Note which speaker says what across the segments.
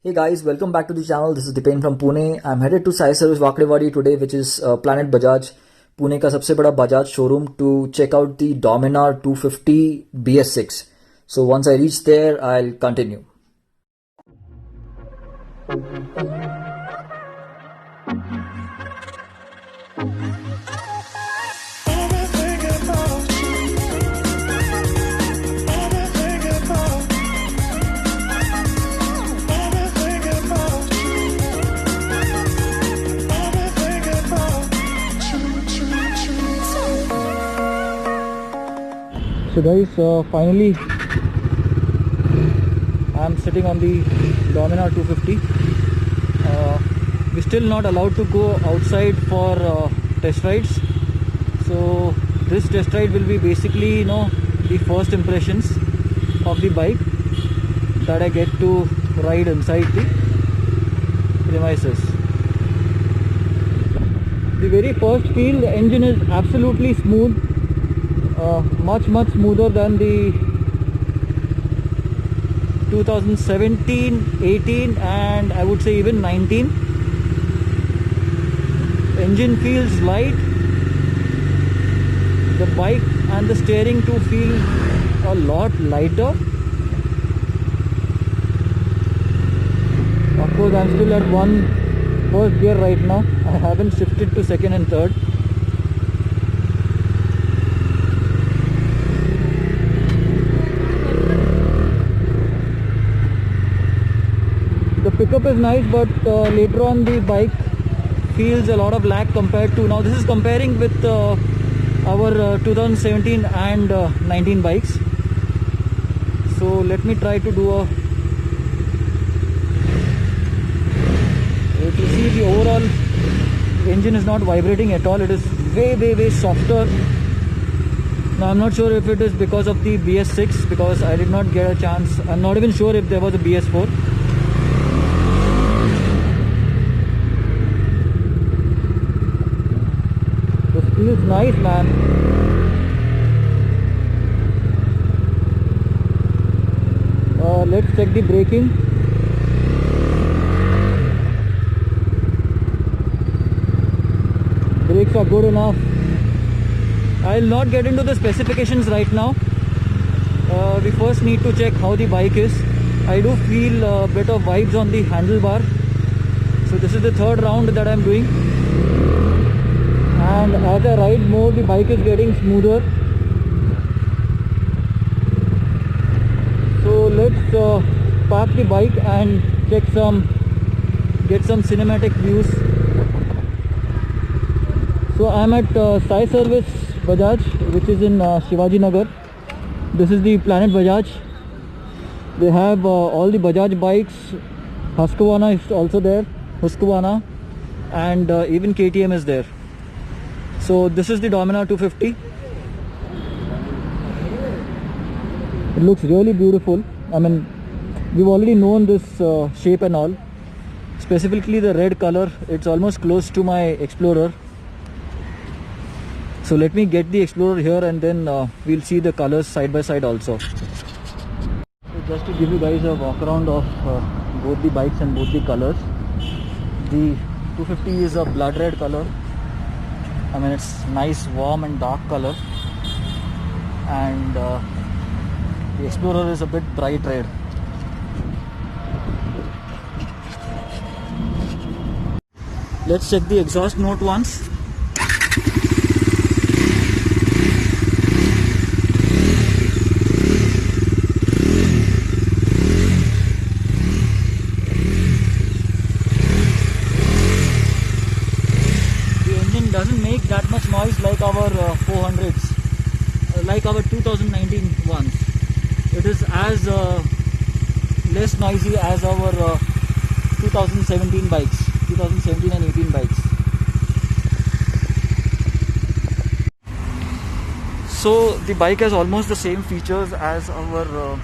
Speaker 1: Hey guys, welcome back to the channel. This is Dipen from Pune. I'm headed to Sai Service Wakrewadi today, which is Planet Bajaj, Pune का सबसे बड़ा Bajaj showroom, to check out the Dominar 250 BS6. So once I reach there, I'll continue. So guys, finally I'm sitting on the Dominar 250. We're still not allowed to go outside for test rides. So this test ride will be basically, the first impressions of the bike that I get to ride inside the premises. The very first feel, the engine is absolutely smooth. Much smoother than the 2017, 18 and I would say even 19. Engine feels light. The bike and the steering too feel a lot lighter. Of course, I'm still at first gear right now. I haven't shifted to second and third. The pickup is nice, but later on the bike feels a lot of lag compared to now. This is comparing with our 2017 and 19 bikes. So let me try to do if you see, the overall engine is not vibrating at all. It is way softer. Now I'm not sure if it is because of the BS6, because I did not get a chance. I'm not even sure if there was a BS4. Feels nice, man. Let's check the braking. Brakes are good enough. I'll not get into the specifications right now. We first need to check how the bike is. I do feel a bit of vibes on the handlebar. So this is the third round that I'm doing. And as I ride more, the bike is getting smoother. So let's park the bike and get some cinematic views. So I'm at Sai Service Bajaj, which is in Shivaji Nagar. This is the Planet Bajaj. They have all the Bajaj bikes. Husqvarna is also there, Husqvarna, and even KTM is there. So this is the Dominar 250. It looks really beautiful. I mean, we've already known this shape and all. Specifically the red color, it's almost close to my Explorer. So let me get the Explorer here and then we'll see the colors side by side also. So just to give you guys a walk around of both the bikes and both the colors. The 250 is a blood red color. I mean, it's nice warm and dark color, and the Explorer is a bit bright red. Let's check the exhaust note once. Doesn't make that much noise like our 400s, like our 2019 ones. It is as less noisy as our 2017 bikes, 2017 and 18 bikes. So the bike has almost the same features as our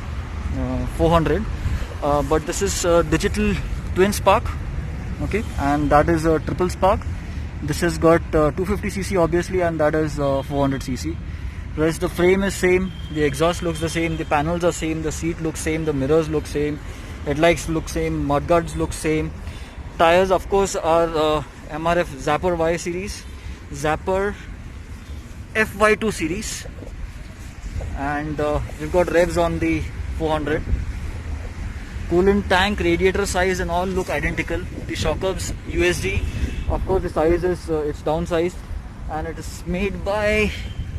Speaker 1: 400, but this is digital twin spark, okay, and that is a triple spark. This has got 250cc obviously, and that is 400cc. Whereas the frame is same, the exhaust looks the same, the panels are same, the seat looks same, the mirrors look same, Headlights look same, mudguards look same. Tires of course are MRF Zapper Y series, Zapper FY2 series, and we've got revs on the 400. Coolant tank, radiator size and all look identical. The shock abs USD, of course the size is it's downsized, and it is made by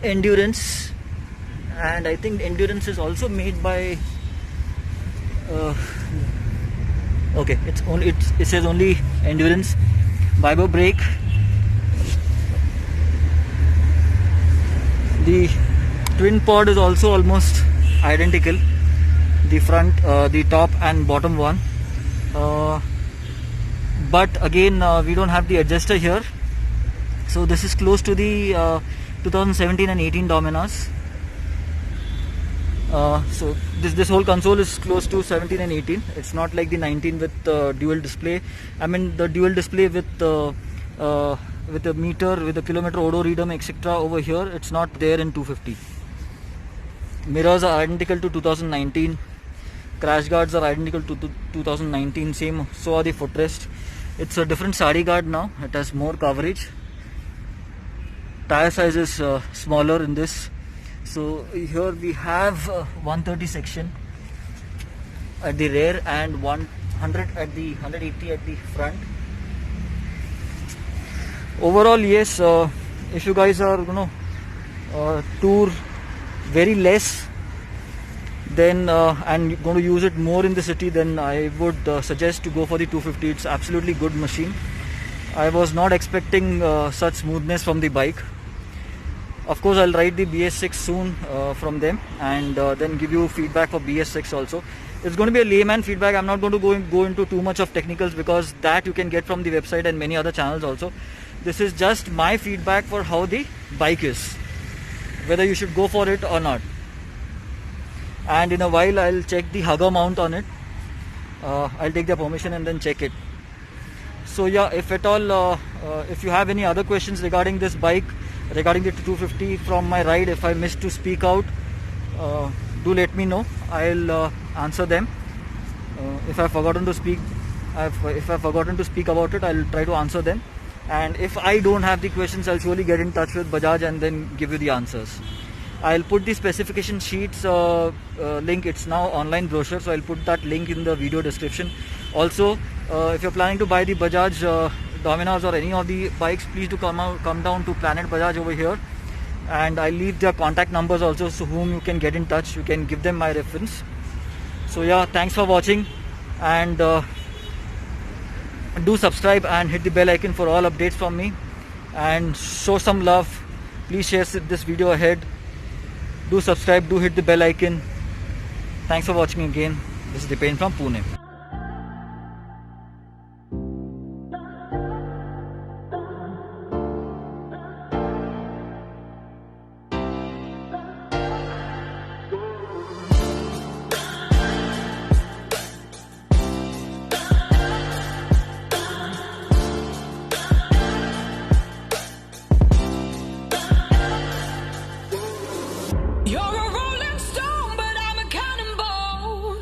Speaker 1: Endurance, and I think Endurance is also made by okay, it says only Endurance. Vibro brake. The twin pod is also almost identical, the front, the top and bottom one, but again we don't have the adjuster here, so this is close to the 2017 and 18 Dominas. So this whole console is close to 17 and 18. It's not like the 19 with dual display. I mean the dual display with the meter, with the kilometer odometer etc. over here. It's not there in 250. Mirrors are identical to 2019. Crash guards are identical to 2019. Same. So are the footrest. It's a different sari guard now. It has more coverage. Tire size is smaller in this. So here we have 130 section at the rear and 180 at the front. Overall, yes, if you guys are tour very less, then and going to use it more in the city, then I would suggest to go for the 250. It's absolutely good machine. I was not expecting such smoothness from the bike. Of course, I'll ride the BS6 soon from them, and then give you feedback for BS6 also. It's going to be a layman feedback. I'm not going to go into too much of technicals, because that you can get from the website and many other channels also. This is just my feedback for how the bike is, whether you should go for it or not. And in a while I'll check the hugger mount on it. I'll take their permission and then check it. So yeah, if at all if you have any other questions regarding this bike, regarding the 250 from my ride, if I missed to speak out, do let me know. I'll answer them. If I've forgotten to speak about it, I'll try to answer them. And if I don't have the questions, I'll surely get in touch with Bajaj and then give you the answers. I'll put the specification sheets link. It's now online brochure, so I'll put that link in the video description. Also, if you're planning to buy the Bajaj Dominas or any of the bikes, please do come down to Planet Bajaj over here, and I'll leave their contact numbers also, so whom you can get in touch. You can give them my reference. So yeah, thanks for watching, and do subscribe and hit the bell icon for all updates from me, and show some love. Please share this video ahead. Do subscribe, do hit the bell icon. Thanks for watching again. This is Dipen from Pune.
Speaker 2: You're a rolling stone, but I'm a cannonball.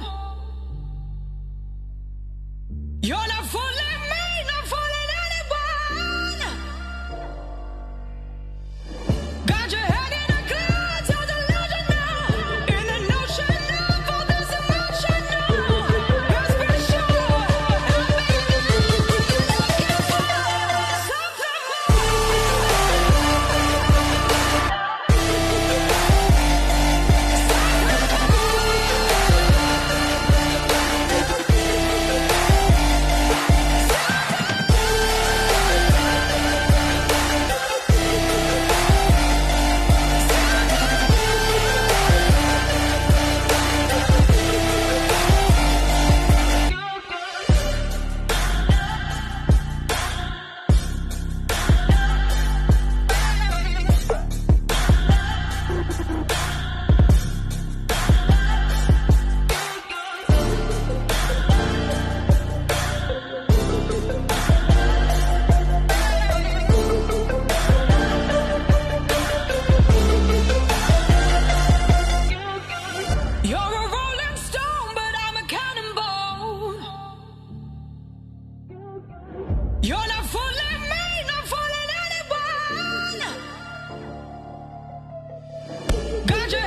Speaker 2: Gotcha.